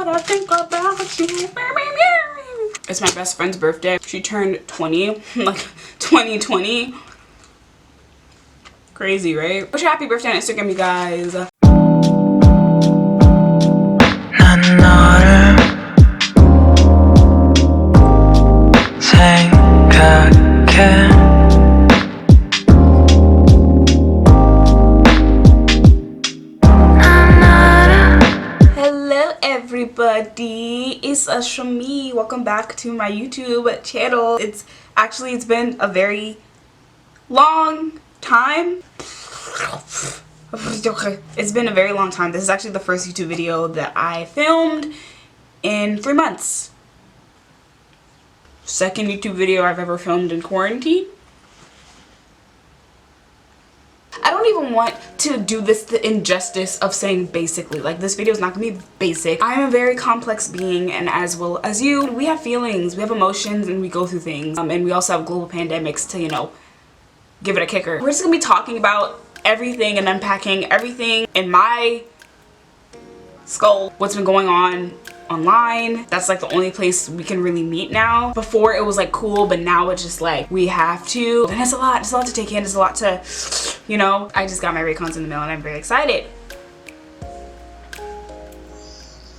what I think about you. It's my best friend's birthday. She turned 20, like 2020. Crazy, right? Wish her happy birthday on Instagram, you guys. Hello everybody, it's Shami. Welcome back to my YouTube channel. It's been a very long time. It's been a very long time. This is actually the first YouTube video that I filmed in 3 months. Second YouTube video I've ever filmed in quarantine. I don't even want to do this the injustice of saying basically. Like, this video is not gonna be basic. I am a very complex being, and as well as you, we have feelings, we have emotions, and we go through things. And we also have global pandemics to, you know, give it a kicker. We're just gonna be talking about everything and unpacking everything in my skull, what's been going on online. That's like the only place we can really meet now. Before it was like cool, but now it's just like we have to, and it's a lot to take in. It's a lot to, you know. I just got my Raycons in the mail and I'm very excited.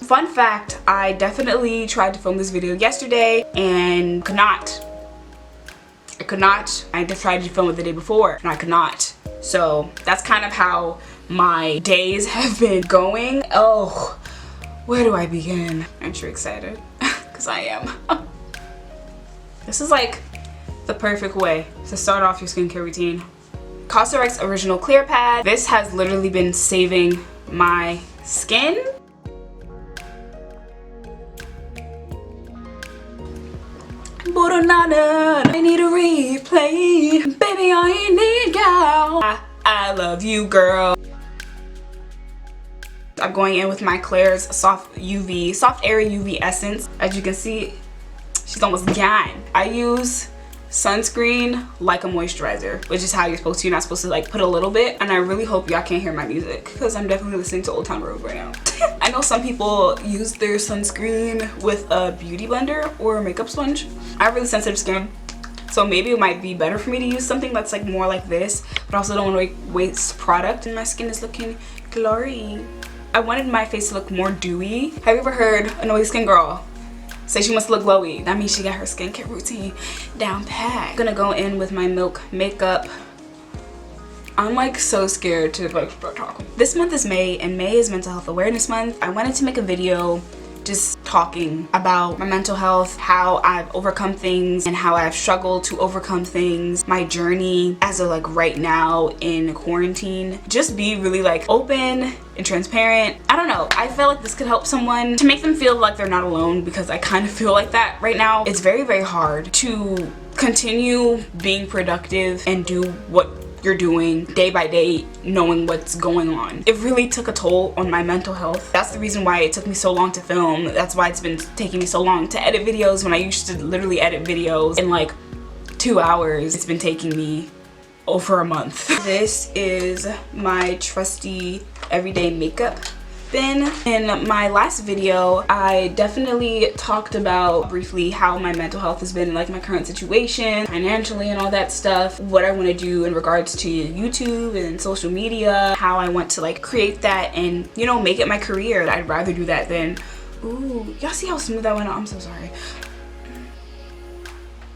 Fun fact, I definitely tried to film this video yesterday and could not. I could not. I tried to film it the day before and I could not. So that's kind of how my days have been going. Oh, where do I begin? Aren't you excited? Because I am. This is like the perfect way to start off your skincare routine. COSTCO Original Clear Pad. This has literally been saving my skin. I need a replay. Baby, I need girl. I love you, girl. I'm going in with my Claire's Soft Air UV Essence. As you can see, she's almost gone. I use sunscreen like a moisturizer, which is how you're supposed to. You're not supposed to like put a little bit. And I really hope y'all can't hear my music because I'm definitely listening to Old Town Road right now. I know some people use their sunscreen with a beauty blender or a makeup sponge. I have really sensitive skin, so maybe it might be better for me to use something that's like more like this, but I also don't want to waste product. And my skin is looking glowy. I wanted my face to look more dewy. Have you ever heard an oily skin girl say she must look glowy? That means she got her skincare routine down pat. I'm gonna go in with my Milk makeup. I'm like so scared to like start talking. This month is May, and May is Mental Health Awareness Month. I wanted to make a video just talking about my mental health, how I've overcome things and how I've struggled to overcome things, my journey as of like right now in quarantine. Just be really like open and transparent. I don't know, I feel like this could help someone to make them feel like they're not alone, because I kind of feel like that right now. It's very, very hard to continue being productive and do what you're doing day by day, knowing what's going on. It really took a toll on my mental health. That's the reason why it took me so long to film. That's why it's been taking me so long to edit videos, when I used to literally edit videos in like 2 hours. It's been taking me over a month. This is my trusty everyday makeup bin. In my last video, I definitely talked about briefly how my mental health has been, like my current situation financially and all that stuff, what I want to do in regards to YouTube and social media, how I want to like create that and, you know, make it my career. I'd rather do that than, ooh, y'all see how smooth that went on? I'm so sorry.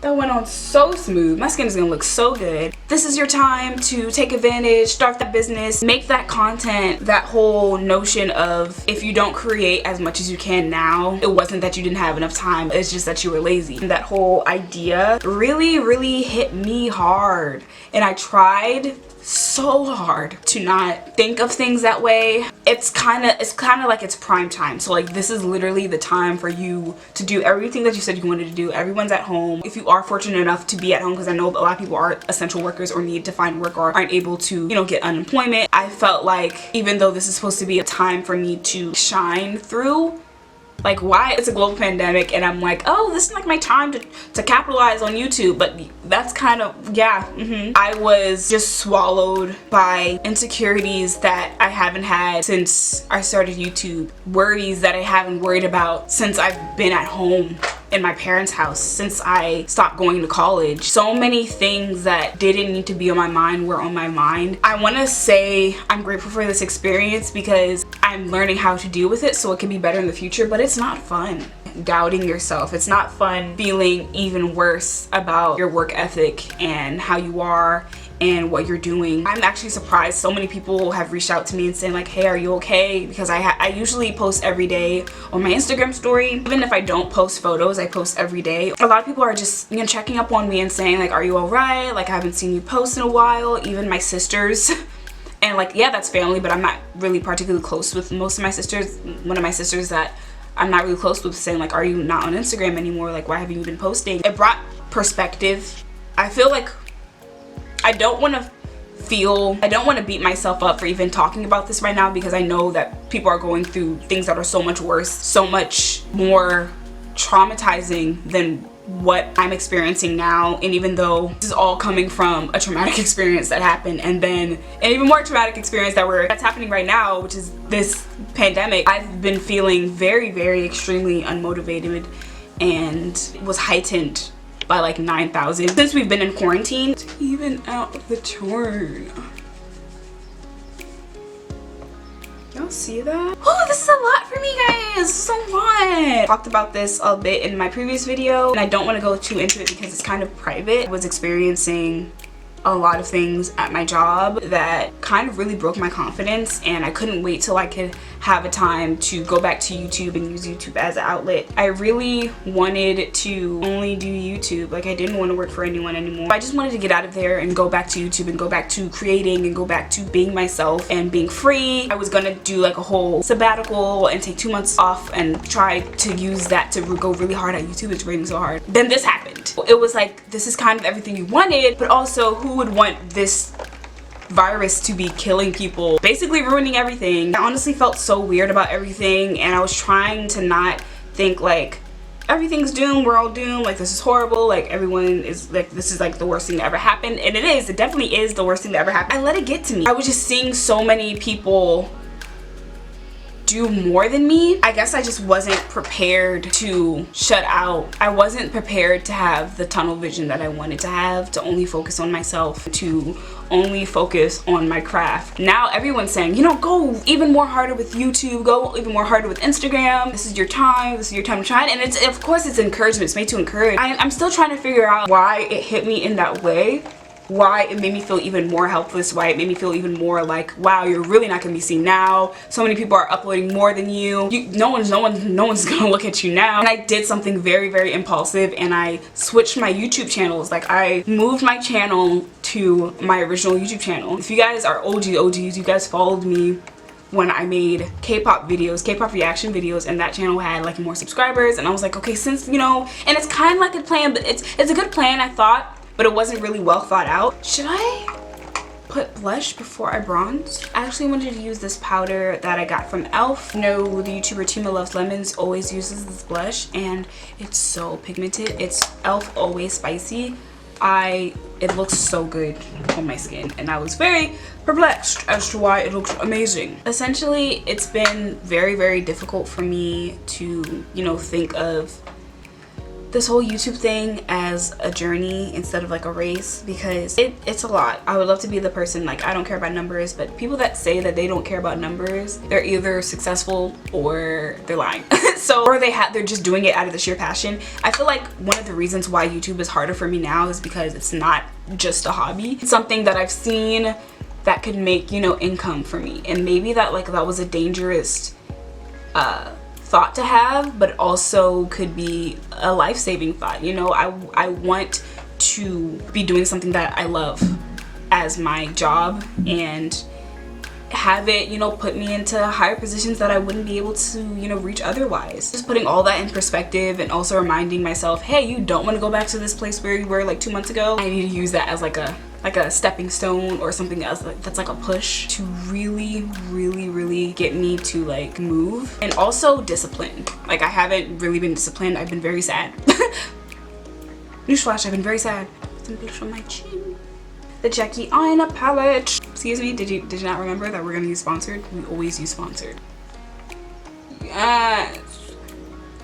That went on so smooth. My skin is gonna look so good. This is your time to take advantage, start that business, make that content. That whole notion of if you don't create as much as you can now, it wasn't that you didn't have enough time, it's just that you were lazy. And that whole idea really, really hit me hard. And I tried so hard to not think of things that way. It's kind of like it's prime time. So like, this is literally the time for you to do everything that you said you wanted to do. Everyone's at home. If you are fortunate enough to be at home, because I know a lot of people are essential workers or need to find work or aren't able to, you know, get unemployment. I felt like even though this is supposed to be a time for me to shine through, Like, why? It's a global pandemic and I'm like, oh, this is like my time to capitalize on YouTube. But that's kind of, yeah, I was just swallowed by insecurities that I haven't had since I started YouTube. Worries that I haven't worried about since I've been at home in my parents' house, since I stopped going to college. So many things that didn't need to be on my mind were on my mind. I want to say I'm grateful for this experience because I'm learning how to deal with it so it can be better in the future, but it's not fun doubting yourself. It's not fun feeling even worse about your work ethic and how you are and what you're doing. I'm actually surprised so many people have reached out to me and saying like, hey, are you okay? Because I usually post every day on my Instagram story. Even if I don't post photos, I post every day. A lot of people are just, you know, checking up on me and saying like, are you all right? Like, I haven't seen you post in a while. Even my sisters. And like, yeah, that's family, but I'm not really particularly close with most of my sisters. One of my sisters that I'm not really close with saying like, are you not on Instagram anymore? Like, why haven't you been posting? It brought perspective. I feel like I don't want to beat myself up for even talking about this right now, because I know that people are going through things that are so much worse, so much more traumatizing than what I'm experiencing now. And even though this is all coming from a traumatic experience that happened, and then an even more traumatic experience that's happening right now, which is this pandemic, I've been feeling very, very extremely unmotivated and was heightened by like 9,000 since we've been in quarantine. It's even out the torn. Y'all see that? Oh, this is a lot for me, guys. This is a lot. I talked about this a bit in my previous video, and I don't want to go too into it because it's kind of private. I was experiencing a lot of things at my job that kind of really broke my confidence, and I couldn't wait till I could have a time to go back to YouTube and use YouTube as an outlet. I really wanted to only do YouTube. Like, I didn't want to work for anyone anymore. I just wanted to get out of there and go back to YouTube and go back to creating and go back to being myself and being free. I was gonna do like a whole sabbatical and take 2 months off and try to use that to go really hard at YouTube. It's raining so hard. Then this happened. It was like, this is kind of everything you wanted, but also who would want this virus to be killing people, basically ruining everything. I honestly felt so weird about everything, and I was trying to not think like everything's doomed, we're all doomed, like this is horrible, like everyone is like, this is like the worst thing that ever happened. And it definitely is the worst thing that ever happened. I let it get to me. I was just seeing so many people do more than me. I guess I just wasn't prepared to shut out. I wasn't prepared to have the tunnel vision that I wanted to have, to only focus on myself, to only focus on my craft. Now everyone's saying, you know, go even more harder with YouTube, go even more harder with Instagram. This is your time. This is your time to shine. And it's, of course, it's encouragement. It's made to encourage. I'm still trying to figure out why it hit me in that way. Why it made me feel even more helpless, why it made me feel even more like, wow, you're really not gonna be seen now. So many people are uploading more than you. No one's gonna look at you now. And I did something very, very impulsive, and I switched my YouTube channels. Like, I moved my channel to my original YouTube channel. If you guys are OGs, you guys followed me when I made K-pop videos, K-pop reaction videos, and that channel had like more subscribers. And I was like, okay, since, you know, and it's kind of like a plan, but it's a good plan, I thought, but it wasn't really well thought out. Should I put blush before I bronze? I actually wanted to use this powder that I got from e.l.f. You know, the YouTuber Tima Loves Lemons always uses this blush, and it's so pigmented. It's e.l.f. Always Spicy. It looks so good on my skin, and I was very perplexed as to why it looks amazing. Essentially, it's been very, very difficult for me to, you know, think of this whole YouTube thing as a journey instead of like a race, because it's a lot. I would love to be the person like, I don't care about numbers, but people that say that they don't care about numbers, they're either successful or they're lying. Or they're just doing it out of the sheer passion. I feel like one of the reasons why YouTube is harder for me now is because it's not just a hobby. It's something that I've seen that could make, you know, income for me, and maybe that was a dangerous thought to have, but also could be a life-saving thought. You know, I want to be doing something that I love as my job, and have it, you know, put me into higher positions that I wouldn't be able to, you know, reach otherwise. Just putting all that in perspective, and also reminding myself, hey, you don't want to go back to this place where you were like 2 months ago. I need to use that as like a like a stepping stone or something else that's like a push to really get me to like move. And also discipline. Like I haven't really been disciplined. I've been very sad. Newsflash, I've been very sad. Some blush on my chin. The Kbeauty palette. Excuse me, did you not remember that we're gonna use sponsored? We always use sponsored. Yes.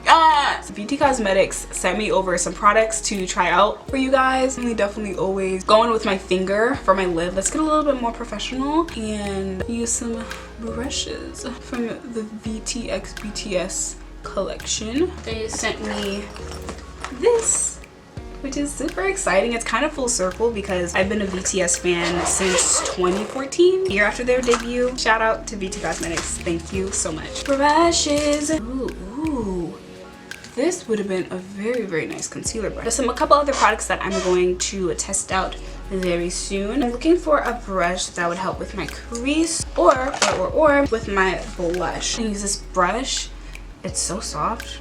Yes. Beauty Cosmetics sent me over some products to try out for you guys. Definitely always going with my finger for my lid. Let's get a little bit more professional and use some brushes from the X BTS collection. They sent me this, which is super exciting. It's kind of full circle because I've been a BTS fan since 2014, year after their debut. Shout out to Beauty Cosmetics. Thank you so much. Brushes. Ooh. This would have been a very nice concealer brush. There's a couple other products that I'm going to test out very soon. I'm looking for a brush that would help with my crease or with my blush. I use this brush. It's so soft.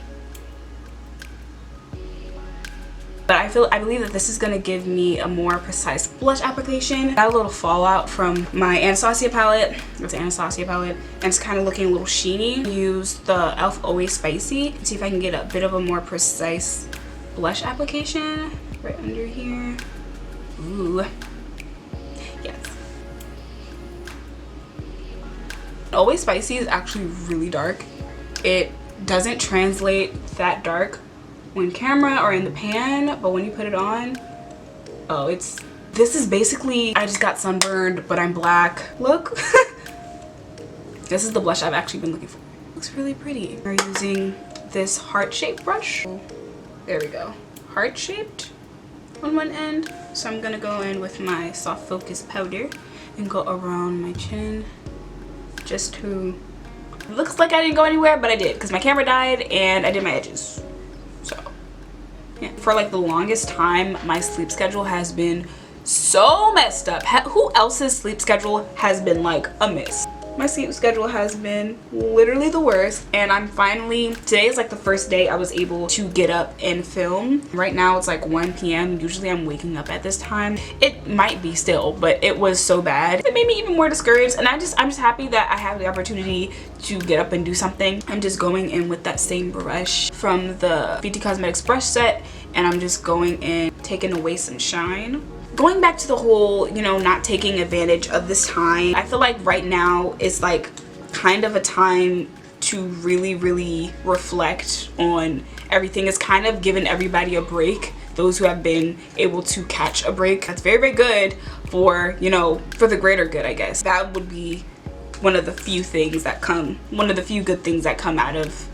But I believe that this is going to give me a more precise blush application. Got a little fallout from my Anastasia palette. It's an Anastasia palette. And it's kind of looking a little sheeny. Use the e.l.f. Always Spicy. See if I can get a bit of a more precise blush application. Right under here. Ooh. Yes. Always Spicy is actually really dark. It doesn't translate that dark on camera or in the pan, but when you put it on, oh, this is basically, I just got sunburned, but I'm black. Look. This is the blush I've actually been looking for. Looks really pretty. We're using this heart-shaped brush. There we go. Heart-shaped on one end. So I'm gonna go in with my soft focus powder and go around my chin just to, it looks like I didn't go anywhere, but I did because my camera died and I did my edges. So yeah, for like the longest time my sleep schedule has been so messed up. Who else's sleep schedule has been like a miss? My sleep schedule has been literally the worst, and I'm finally, today is like the first day I was able to get up and film. Right now it's like 1 p.m. Usually I'm waking up at this time. It might be still, but it was so bad. It made me even more discouraged, and I'm just happy that I have the opportunity to get up and do something. I'm just going in with that same brush from the Beauty Cosmetics brush set, and I'm just going in, taking away some shine. Going back to the whole, you know, not taking advantage of this time, I feel like right now is like kind of a time to really reflect on everything. It's kind of given everybody a break. Those who have been able to catch a break, that's very good for, you know, for the greater good, I guess. That would be one of the few things that come, one of the few good things that come out of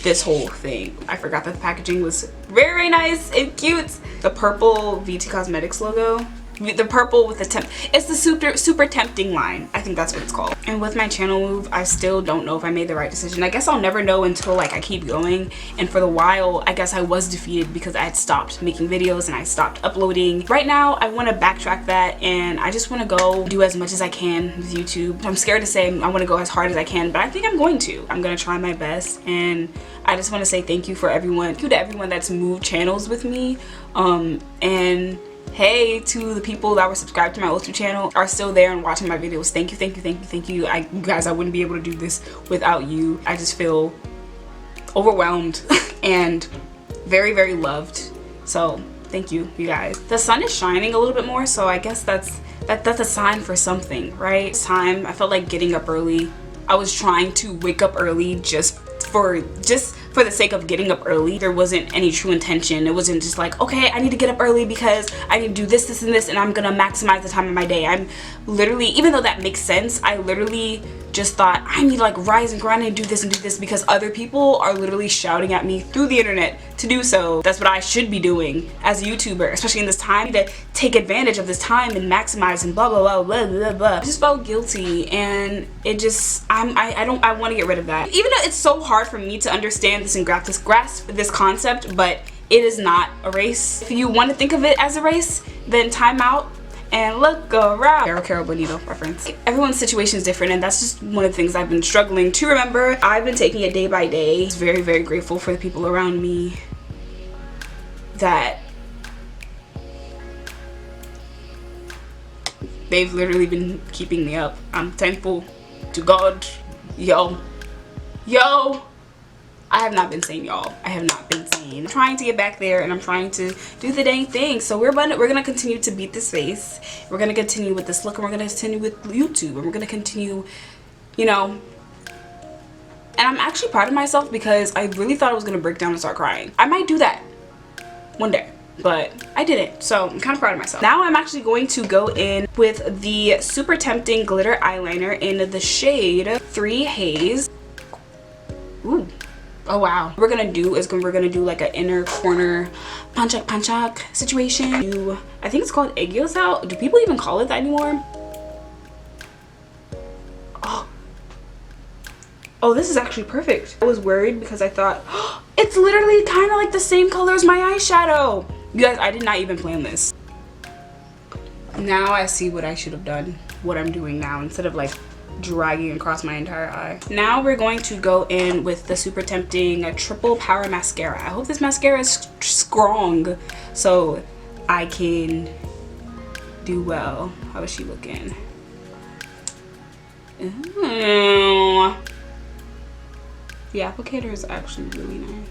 this whole thing. I forgot that the packaging was very nice and cute. The purple Beauty Cosmetics logo. The purple with the it's the super tempting line. I think that's what it's called. And with my channel move, I still don't know if I made the right decision. I guess I'll never know until like I keep going. And for the while, I guess I was defeated because I had stopped making videos and I stopped uploading. Right now, I want to backtrack that, and I just want to go do as much as I can with YouTube. I'm scared to say I want to go as hard as I can, but I think I'm going to. I'm going to try my best, and I just want to say thank you for everyone. Thank you to everyone that's moved channels with me. And hey to the people that were subscribed to my old channel, are still there and watching my videos. Thank you. You guys, I wouldn't be able to do this without you. I just feel overwhelmed and very loved. So thank you, you guys. The sun is shining a little bit more, so I guess that's a sign for something, right? It's time. I felt like getting up early. I was trying to wake up early just for the sake of getting up early. There wasn't any true intention. It wasn't just like, okay, I need to get up early because I need to do this and this, and I'm gonna maximize the time of my day. I'm literally, even though that makes sense, I literally just thought I need to like rise and grind and do this because other people are literally shouting at me through the internet to do so. That's what I should be doing as a YouTuber, especially in this time, to take advantage of this time and maximize and blah blah blah. I just felt guilty, and it just, I want to get rid of that. Even though it's so hard for me to understand this and grasp this concept, but it is not a race. If you want to think of it as a race, then time out and look around. Carol Bonito reference. Everyone's situation is different, and that's just one of the things I've been struggling to remember. I've been taking it day by day. I'm very grateful for the people around me that They've literally been keeping me up. I'm thankful to God. Yo, I have not been sane, y'all. I have not been sane. I'm trying to get back there, and I'm trying to do the dang thing. So we're gonna continue to beat this face. We're gonna continue with this look, and we're gonna continue with YouTube, and we're gonna continue, you know. And I'm actually proud of myself because I really thought I was gonna break down and start crying. I might do that one day, but I didn't. So I'm kind of proud of myself. Now I'm actually going to go in with the Super Tempting glitter eyeliner in the shade 3 Haze. Ooh. Oh wow. What we're gonna do is we're gonna do like an inner corner panchak situation. I think it's called egg yesstyle. Do people even call it that anymore? Oh, this is actually perfect. I was worried because I thought, oh, it's literally kind of like the same color as my eyeshadow. You guys, I did not even plan this. Now I see what I should have done, what I'm doing now, instead of like dragging across my entire eye. Now we're going to go in with the Super Tempting Triple Power Mascara. I hope this mascara is strong so I can do well. How is she looking? Ooh. The applicator is actually really nice.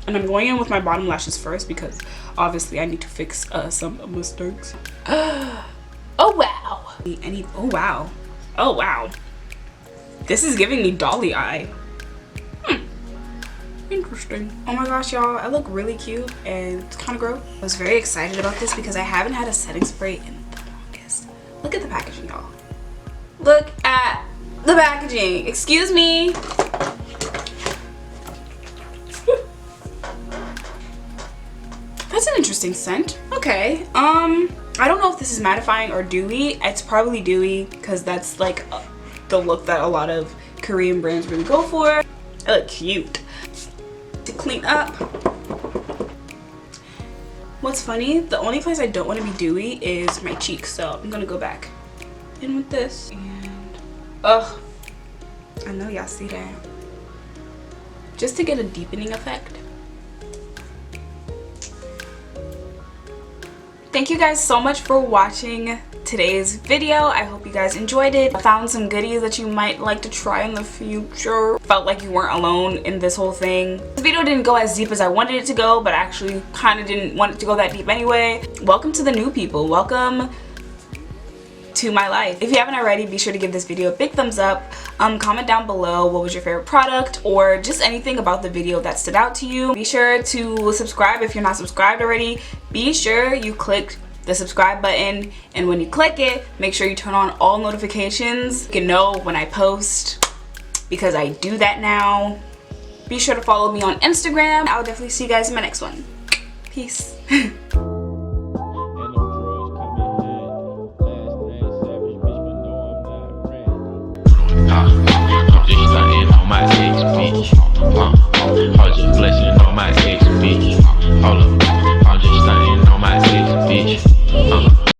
And I'm going in with my bottom lashes first because obviously I need to fix some mistakes. Oh wow. Oh wow. Oh wow. This is giving me dolly eye. Interesting. Oh my gosh, y'all, I look really cute and it's kind of gross. I was very excited about this because I haven't had a setting spray in the longest. Look at the packaging, y'all. Look at the packaging. Excuse me. That's an interesting scent. Okay. I don't know if this is mattifying or dewy. It's probably dewy because that's like the look that a lot of Korean brands really go for. I look cute. To clean up. What's funny, the only place I don't want to be dewy is my cheeks, so I'm gonna go back in with this. Ugh, I know y'all see that. Just to get a deepening effect. Thank you guys so much for watching today's video. I hope you guys enjoyed it. I found some goodies that you might like to try in the future. Felt like you weren't alone in this whole thing. This video didn't go as deep as I wanted it to go, but I actually kind of didn't want it to go that deep anyway. Welcome to the new people. Welcome to my life. If you haven't already, be sure to give this video a big thumbs up. Comment down below what was your favorite product or just anything about the video that stood out to you. Be sure to subscribe if you're not subscribed already. Be sure you click the subscribe button, and when you click it, make sure you turn on all notifications. You can know when I post because I do that now. Be sure to follow me on Instagram. I'll definitely see you guys in my next one. Peace.